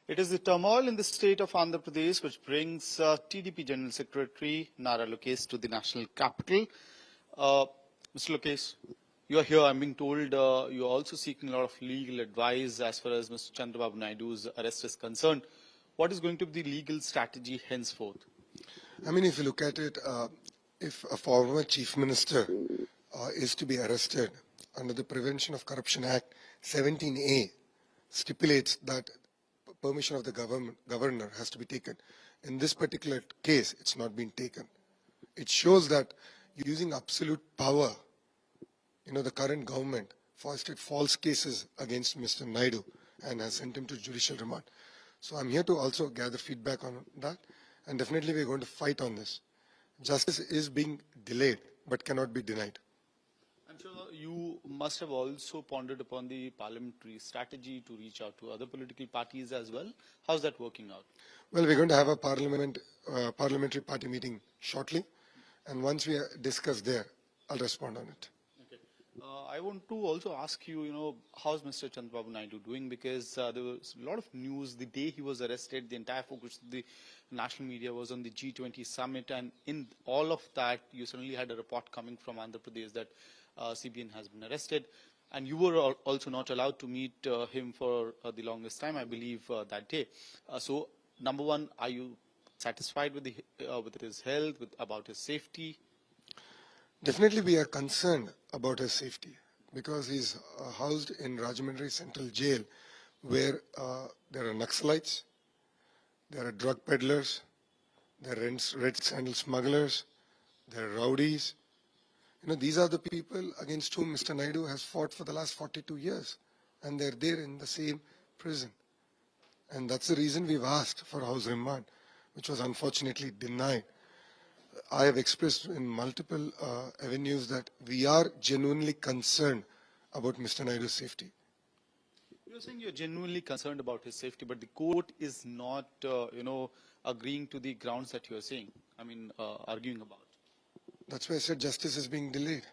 It is the turmoil in the state of Andhra Pradesh which brings TDP General Secretary Nara Lokesh to the national capital. Mr. Lokesh, you are here. I'm being told you are also seeking a lot of legal advice as far as Mr. Chandrababu Naidu's arrest is concerned. What is going to be the legal strategy henceforth? I mean, if you look at it, if a former chief minister is to be arrested under the Prevention of Corruption Act, 17A stipulates that permission of the governor has to be taken. In this particular case, it's not been taken. It shows that using absolute power, the current government foisted false cases against Mr. Naidu and has sent him to judicial remand. So I'm here to also gather feedback on that, and definitely we're going to fight on this. Justice is being delayed, but cannot be denied. I'm sure you must have also pondered upon the parliamentary strategy to reach out to other political parties as well. How's that working out? Well, we're going to have a parliamentary party meeting shortly, and once we discuss there, I'll respond on it. Okay. I want to also ask you, how's Mr. Chandrababu Naidu doing? Because there was a lot of news the day he was arrested. The entire focus of the national media was on the G20 summit, and in all of that, you suddenly had a report coming from Andhra Pradesh that CBN has been arrested, and you were also not allowed to meet him for the longest time, I believe, that day. So, number one, are you satisfied with his health, about his safety? Definitely we are concerned about his safety because he's housed in Rajahmundry Central Jail where there are Naxalites, there are drug peddlers, there are red sandal smugglers, there are rowdies. These are the people against whom Mr. Naidu has fought for the last 42 years, and they're there in the same prison. And that's the reason we've asked for house remand, which was unfortunately denied. I have expressed in multiple avenues that we are genuinely concerned about Mr. Naidu's safety. You're saying you're genuinely concerned about his safety, but the court is not, agreeing to the grounds that you're saying, arguing about. That's why I said justice is being delayed.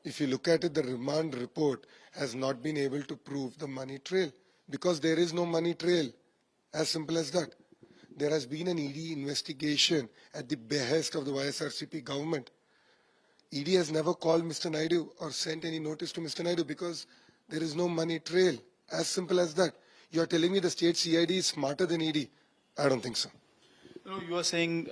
If you look at it, the remand report has not been able to prove the money trail because there is no money trail. As simple as that. There has been an ED investigation at the behest of the YSRCP government. ED has never called Mr. Naidu or sent any notice to Mr. Naidu because there is no money trail. As simple as that. You are telling me the state CID is smarter than ED? I don't think so. You are saying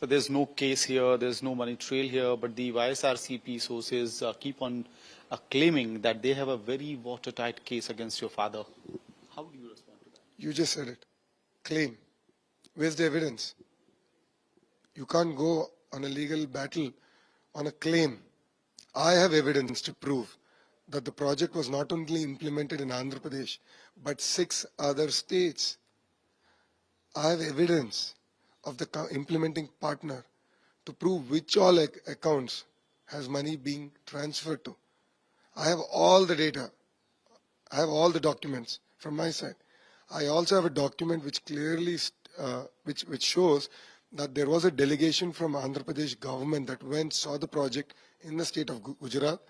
there's no case here, there's no money trail here, but the YSRCP sources keep on claiming that they have a very watertight case against your father. How do you respond to that? You just said it. Claim. Where's the evidence? You can't go on a legal battle on a claim. I have evidence to prove that the project was not only implemented in Andhra Pradesh, but 6 other states. I have evidence of the implementing partner to prove which all accounts has money being transferred to. I have all the data. I have all the documents from my side. I also have a document which clearly which shows that there was a delegation from Andhra Pradesh government that went saw the project in the state of Gujarat,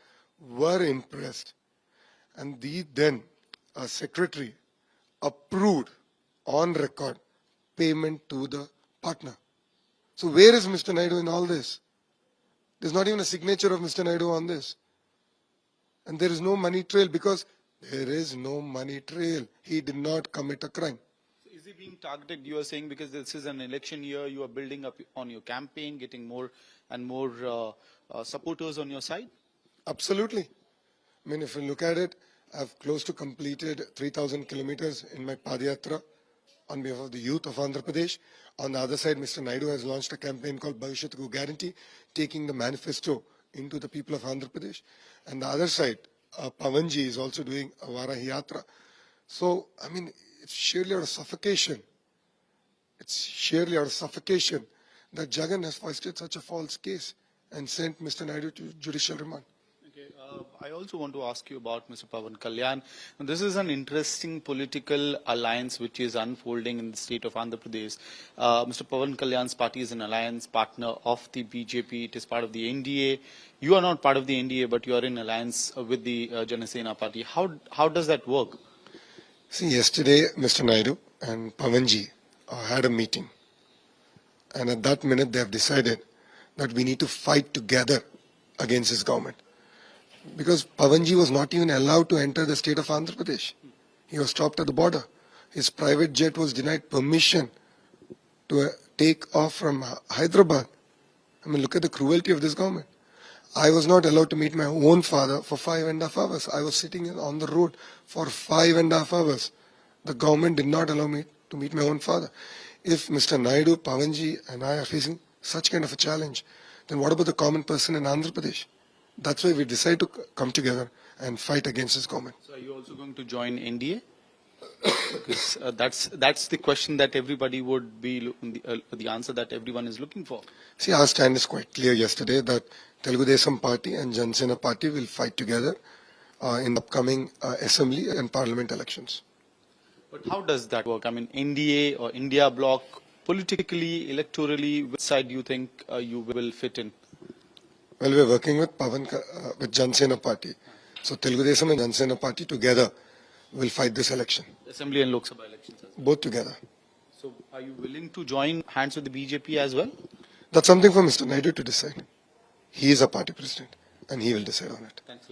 were impressed, and then a secretary approved on record payment to the partner. So where is Mr. Naidu in all this? There's not even a signature of Mr. Naidu on this. And there is no money trail because there is no money trail. He did not commit a crime. So is he being targeted, you are saying, because this is an election year, you are building up on your campaign, getting more and more supporters on your side? Absolutely. If you look at it, I've close to completed 3,000 kilometers in my Padayatra on behalf of the youth of Andhra Pradesh. On the other side, Mr. Naidu has launched a campaign called Bhavishyat Ko Guarantee, taking the manifesto into the people of Andhra Pradesh. And the other side, Pavanji is also doing a Varahi Yatra. So, it's sheerly out of suffocation. It's sheerly out of suffocation that Jagan has foisted such a false case and sent Mr. Naidu to judicial remand. I also want to ask you about Mr. Pawan Kalyan. This is an interesting political alliance which is unfolding in the state of Andhra Pradesh. Mr. Pawan Kalyan's party is an alliance partner of the BJP. It is part of the NDA. You are not part of the NDA, but you are in alliance with the Janasena party. How does that work? See, yesterday, Mr. Naidu and Pavanji had a meeting. And at that minute, they have decided that we need to fight together against this government. Because Pavanji was not even allowed to enter the state of Andhra Pradesh. He was stopped at the border. His private jet was denied permission to take off from Hyderabad. I mean, look at the cruelty of this government. I was not allowed to meet my own father for 5.5 hours. I was sitting on the road for 5.5 hours. The government did not allow me to meet my own father. If Mr. Naidu, Pavanji and I are facing such kind of a challenge, then what about the common person in Andhra Pradesh? That's why we decided to come together and fight against this government. So are you also going to join NDA? Because that's the question that everybody would be, the answer that everyone is looking for. See, our stand is quite clear yesterday that Telugu Desam Party and Jan Sena Party will fight together in the upcoming assembly and parliament elections. But how does that work? I mean, NDA or India bloc, politically, electorally, which side do you think you will fit in? Well, we're working with with Jan Sena Party. So Telugu Desam and Jan Sena Party together will fight this election. Assembly and Lok Sabha elections as well. Both together. So are you willing to join hands with the BJP as well? That's something for Mr. Naidu to decide. He is a party president and he will decide on it. Thanks.